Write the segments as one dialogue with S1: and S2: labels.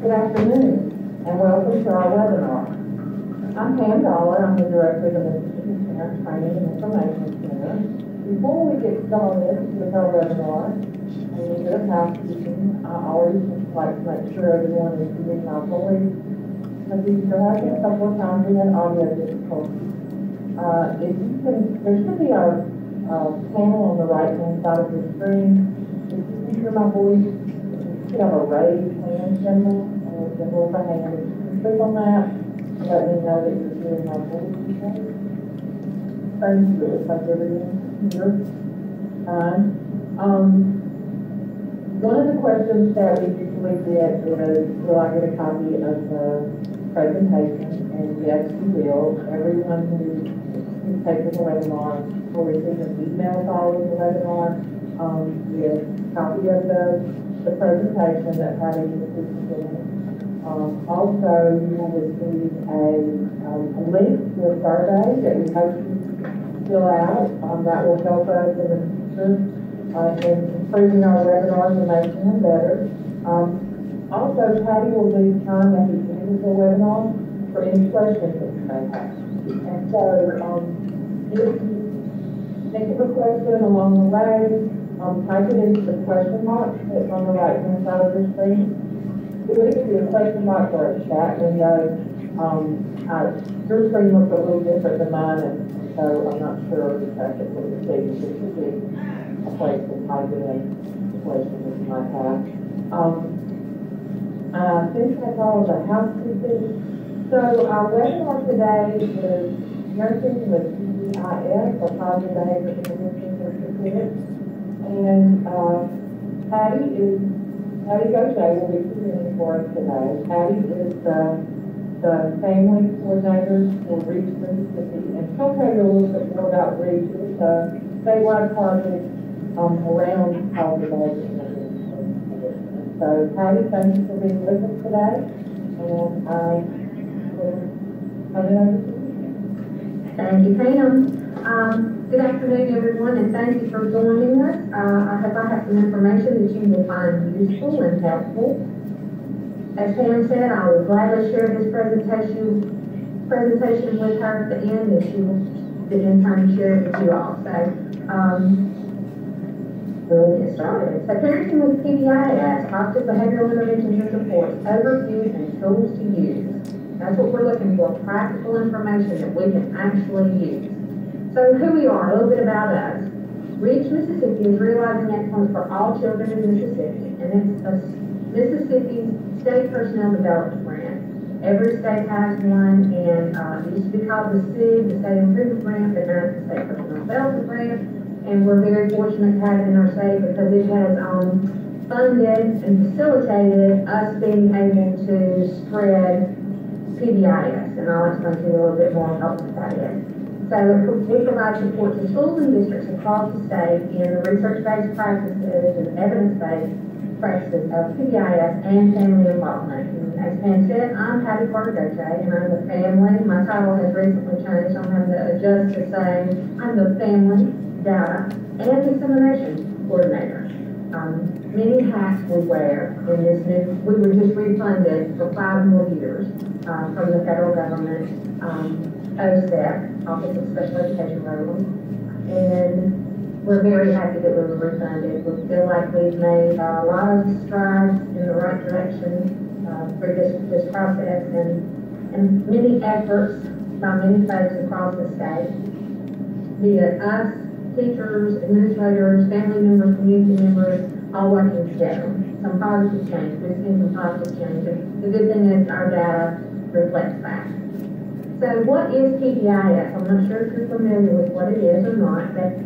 S1: Good afternoon, and welcome to our webinar. I'm Pam Dollar. I'm the Director of the Mississippi Parent Training and Information Center. Before we get started with our webinar, a little bit of housekeeping. I always like to make sure everyone is doing our voice. Because there have been a couple of times we had audio difficulties. If you can, there should be a panel on the right-hand side of the screen. If you can hear my voice, you should have a raised hand symbol, or a symbol of a hand. If you can click on that, let me know that you're hearing my voice. Thank you. It's like everything here. One of the questions that we usually get is, will I get a copy of the presentation? And yes, you will. Everyone who takes the webinar will receive an email following the webinar with a copy of the presentation that Patty is presenting. Also, you will receive a link to a survey that we hope you fill out. That will help us in the future in improving our webinars and making them better. Also, Patty will leave time at the end of the webinar for any questions that you may have. And so, if you think of a question along the way, type it into the question mark that's on the right-hand side of the screen. It would either be a question mark or a chat window. Your screen looks a little different than mine, and so I'm not sure exactly what you're seeing. There should be a place to type in the question that you might have. I think that's all the housekeeping. So our webinar today is Parenting with PBIS, or Positive Behavior Intervention Certificate. And Patty Gaucher will be presenting for us today. Patty is the family coordinator for Reach Mississippi, and she'll tell you a little bit more about Reach. It's a statewide project around positive behavior intervention. So, Patty, thank you for being with us today, and I will turn it over to you.
S2: Thank you, Pam. Good afternoon, everyone, and thank you for joining us. I hope I have some information that you will find useful and helpful. As Pam said, I will gladly share this presentation with her at the end, and she will in turn share it with you all. So, we'll get started. So, Parenting with PBIS, Positive Behavioral Interventions and Supports, Overview and Tools to Use. That's what we're looking for, practical information that we can actually use. So who we are, a little bit about us. Reach Mississippi is realizing excellence for all children in Mississippi, and it's a Mississippi State Personnel Development Grant. Every state has one, and it used to be called the SIG, the State Improvement Grant, but now it's the State Personnel Development Grant, and we're very fortunate to have it in our state because it has funded and facilitated us being able to spread PBIS, and I'll explain to you a little bit more about what that is. So we provide support to schools and districts across the state in the research-based practices and evidence-based practices of PBIS and family involvement. And as Pam said, I'm Patty Gaucher, and I'm the family. My title has recently changed. I'm having to adjust to saying I'm the family data and dissemination coordinator. Many hats we wear in this new. We were just refunded for 5 more years from the federal government. OSEP, Office of Special Education Programs, and we're very happy that we were refunded. We feel like we've made a lot of strides in the right direction through this process, and many efforts by many folks across the state, be it us, teachers, administrators, family members, community members, all working together. Some positive change. We've seen some positive change. And the good thing is our data reflects that. So what is PBIS? I'm not sure if you're familiar with what it is or not, but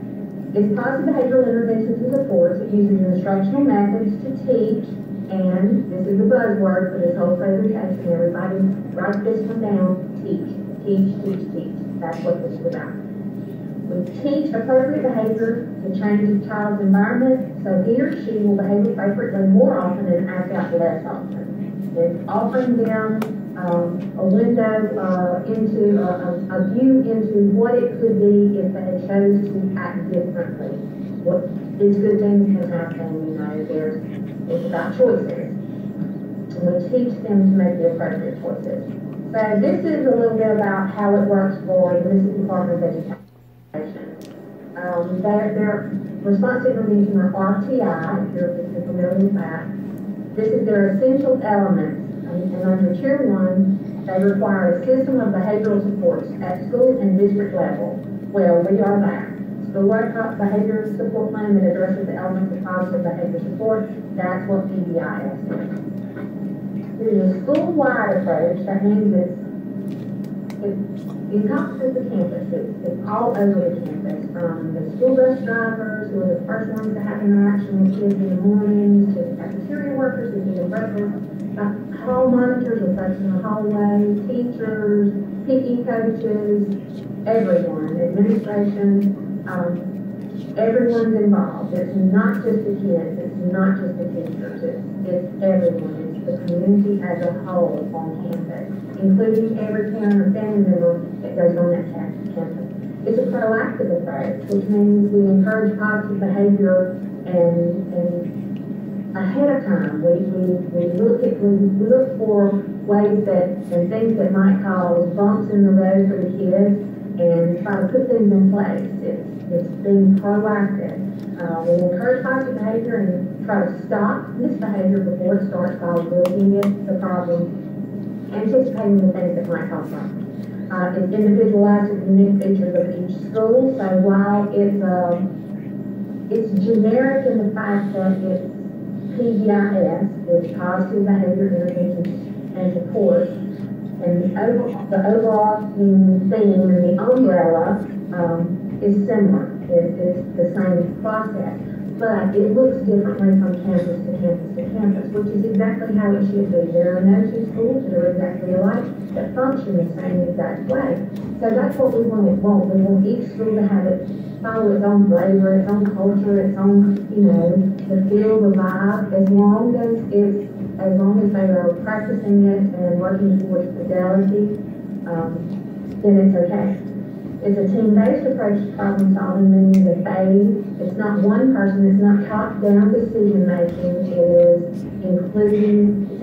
S2: it's Positive Behavioral Interventions and Supports. It uses instructional methods to teach, and this is the buzzword for this whole presentation. Everybody write this one down. Teach, teach, teach, teach. That's what this is about. We teach appropriate behavior to change a child's environment, so he or she will behave appropriately more often and act out less often. It's offering them a window into a view into what it could be if they chose to act differently. What these good things can happen, you know, it's about choices. and we teach them to make the appropriate choices. So this is a little bit about how it works for the Mississippi Department of Education. Their responsive intervention, or RTI, if you're familiar with that, this is their essential elements. And under Tier 1, they require a system of behavioral supports at school and district level. Well, we are that. School-wide behavior support plan that addresses the elements of positive behavior support, that's what PBIS is. It is a school-wide approach. That means it encompasses the campus. It's all over the campus, from the school bus drivers, who are the first ones to have interaction with kids in the mornings, to the cafeteria workers who do the breakfast, hall monitors who are in the hallway, teachers, PE coaches, everyone, administration, everyone's involved. It's not just the kids, it's not just the teachers, it's everyone. It's the community as a whole on campus, including every parent or family member that goes on that campus. It's a proactive approach, which means we encourage positive behavior and ahead of time. We look for ways and things that might cause bumps in the road for the kids and try to put things in place. It's being proactive. We encourage positive behavior and try to stop misbehavior before it starts by looking at the problem, anticipating the things that might cause problems. It's individualized with unique features of each school. So while it's generic in the fact that it's PBIS, it's positive behavior intervention and support, and the overarching theme and the umbrella is similar. It's the same process, but it looks differently from campus to campus to campus, which is exactly how it should be. There are no two schools that are exactly alike that function the same exact way. So that's what we want. We want each school to have follow its own flavor, its own culture, its own, the feel, the vibe. As long as they are practicing it and working towards fidelity, then it's okay. It's a team-based approach to problem solving, meaning that it's not one person, it's not top-down decision making, it's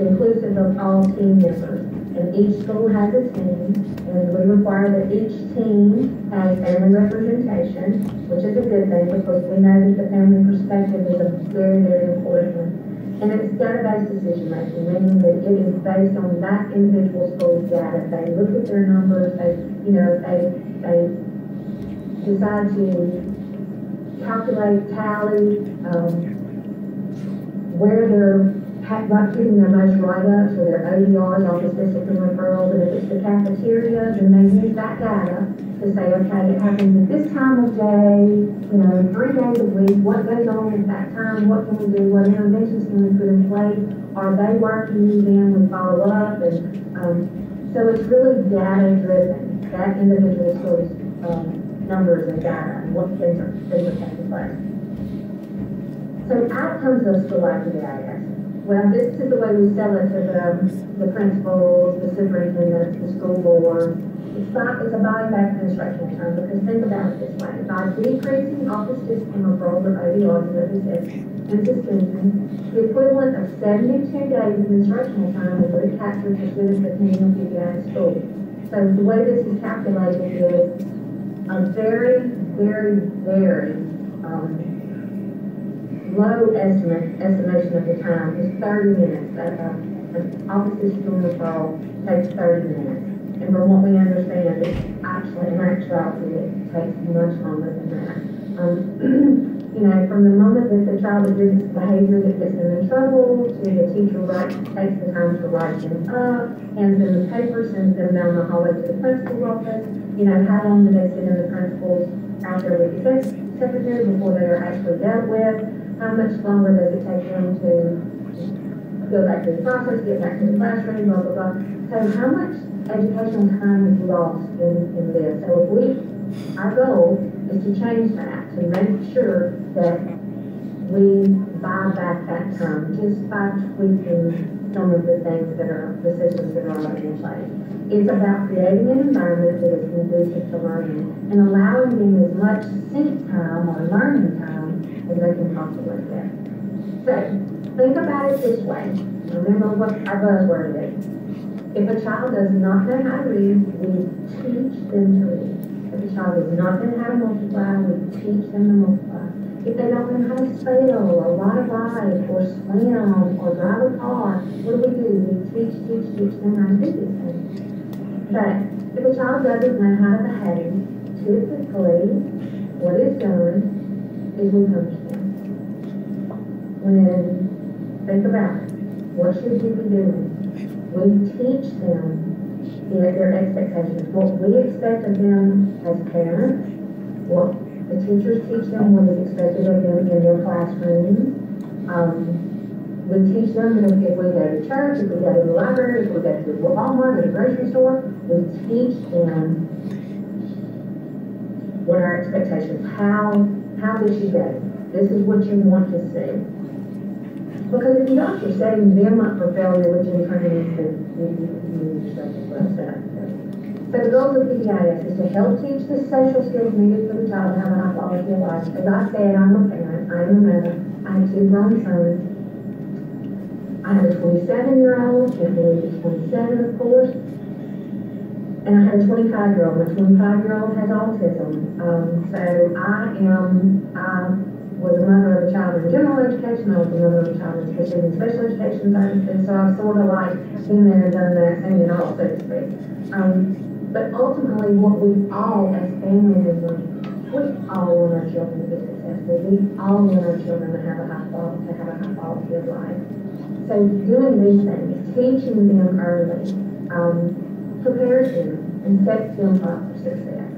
S2: inclusive of all team members. And each school has a team, and we require that each team has family representation, which is a good thing because we know that the family perspective is a very, very important one. And it's data-based decision making, meaning that it is based on that individual school's data. They look at their numbers, they decide to calculate, tally, where they're getting their most write-ups or their ODRs, office discipline referrals, and if it's the cafeteria, then they use that data to say, okay, it happens at this time of day, 3 days a week, what goes on at that time, what can we do, what interventions can we put in place, are they working, then we follow up, and so it's really data-driven, that individual school's numbers and data, and what things are taking place. So outcomes of school-wide PBIS. Well, this is the way we sell it to the principals, the superintendent, the school board. It's a buyback instruction term, because think about it this way. By decreasing office discipline referrals or ODRs, as we said, and suspension, the equivalent of 72 days of instructional time is what it captures for students attending a PBIS school. So the way this is calculated is a very, very, very low estimation of the time is 30 minutes. An office discipline referral takes 30 minutes. And from what we understand, it actually, in actuality, it takes much longer than that. From the moment that the child exhibits behavior that gets them in trouble, to the teacher takes the time to write them up, hands them the paper, sends them down the hallway to the principal's office, how long do they sit in the principal's out there with the secretary before they are actually dealt with? How much longer does it take them to go back to the process, get back to the classroom, blah, blah, blah. So how much educational time is lost in this? So our goal is to change that, to make sure that we buy back that time just by tweaking some of the things that are, the systems that are already in place. It's about creating an environment that is conducive to learning and allowing them as much sync time or learning time as they can possibly get. So, Think about it this way. Remember what our buzzword is. If a child does not know how to read, we teach them to read. If a child does not know how to multiply, we teach them to multiply. If they don't know how to spell or ride a bike or swim or drive a car, what do? We teach them how to do these things. But if a child doesn't know how to behave, typically what is done is we punish them. Think about it. What should we be doing? We teach them their expectations. What we expect of them as parents, what the teachers teach them, what is expected of them in their classrooms. We teach them that if we go to church, if we go to the library, if we go to the Walmart or the grocery store, we teach them what our expectations, how this should go. This is what you want to see. Because if you don't, you're setting them up for failure, which in turn means that you yourself as well set up for failure. So the goal of PBIS is to help teach the social skills needed for the child to have a high quality of life. As I said, I'm a parent, I'm a mother, I have 2 grown sons. I have a 27-year-old, can't believe it's 27, of course, and I have a 25-year-old. My 25-year-old has autism. So I was a mother of a child in general education. I was a mother of a child in special education services. So I've sort of like been there and done that, seen it all, so to speak. But ultimately, what we all, as family members, we all want our children to be successful. We all want our children to have a high quality of life. So doing these things, teaching them early, prepares them and sets them up for success.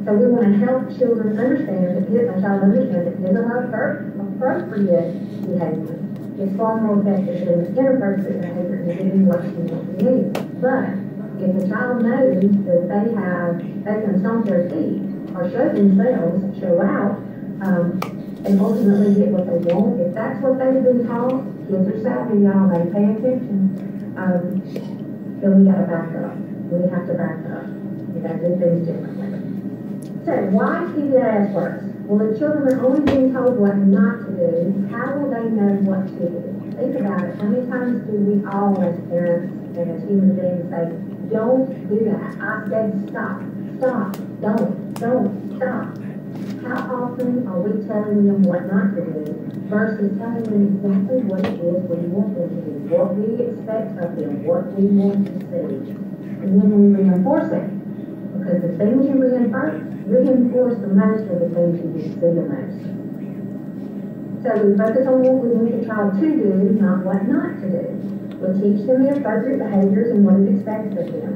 S2: So we want to help children understand that a child understands that his or her appropriate behavior is far more effective than inappropriate behavior in giving what she wants to need. But if the child knows that they can stomp their feet or show themselves, show out, and ultimately get what they want, if that's what they've been taught, kids are savvy, y'all, they pay attention, then we got to back up. We have to back up. We got to do things differently. So why PBIS works? Well, the children are only being told what not to do. How will they know what to do? Think about it. How many times do we all, as parents and as human beings, say, don't do that? I said stop, don't, stop. How often are we telling them what not to do versus telling them exactly what it is we want them to do, what we expect of them, what we want to see? And then we reinforce it. Because the things you reinforce the most are the things you see the most. So we focus on what we want the child to do, not what not to do. We teach them the appropriate behaviors and what is expected of them.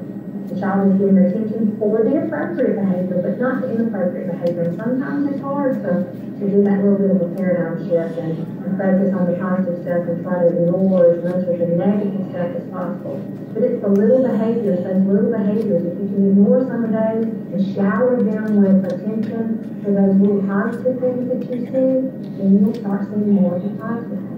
S2: The child is given attention for the appropriate behavior, but not the inappropriate behavior. And sometimes it's hard to do that little bit of a paradigm shift and focus on the positive stuff and try to ignore as much of the negative stuff as possible. But it's the little behaviors, those little behaviors. If you can ignore some of those and shower them with attention for those little positive things that you see, then you'll start seeing more of the positive things.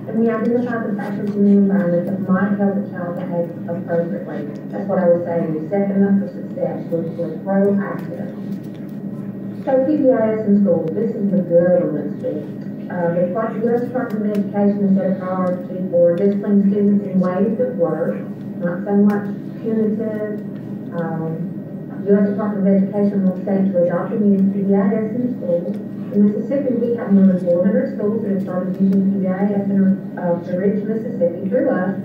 S2: And we identify the factors in the environment that might help the child behave appropriately. That's what I was saying. We set them up for success. We're proactive. So PBIS in schools, this is the government speak. The U.S. Department of Education has set a priority for disciplining students in ways that work, not so much punitive. U.S. Department of Education will state to adopt and use PBIS in schools. In Mississippi, we have more than 400 schools that have started using PBIS to reach Mississippi through us,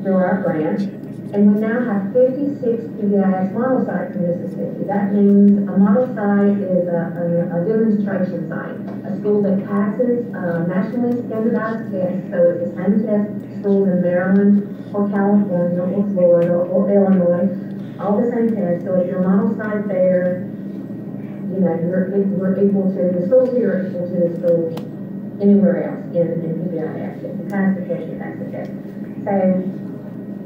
S2: through our grant. And we now have 56 PBIS model sites in Mississippi. That means a model site is a demonstration site, a school that passes nationally standardized tests, so it's the same test schools in Maryland or California or Florida or Illinois, all the same tests. So if your model site there, you know, we're equal to, the schools here are equal to the schools anywhere else in PBIS. If you pass the test, you pass the test. So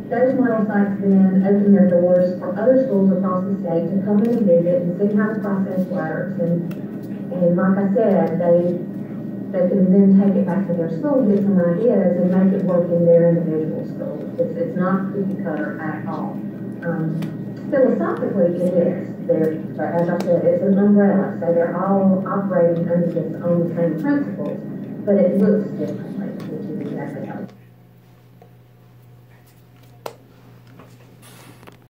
S2: those model sites then open their doors for other schools across the state to come in and visit and see how the process works. And like I said, they can then take it back to their school, get some ideas, and make it work in their individual school. It's not cookie cutter at all. Philosophically, it is. As I said, it's an umbrella, so they're all operating under on the same principles, but it looks different.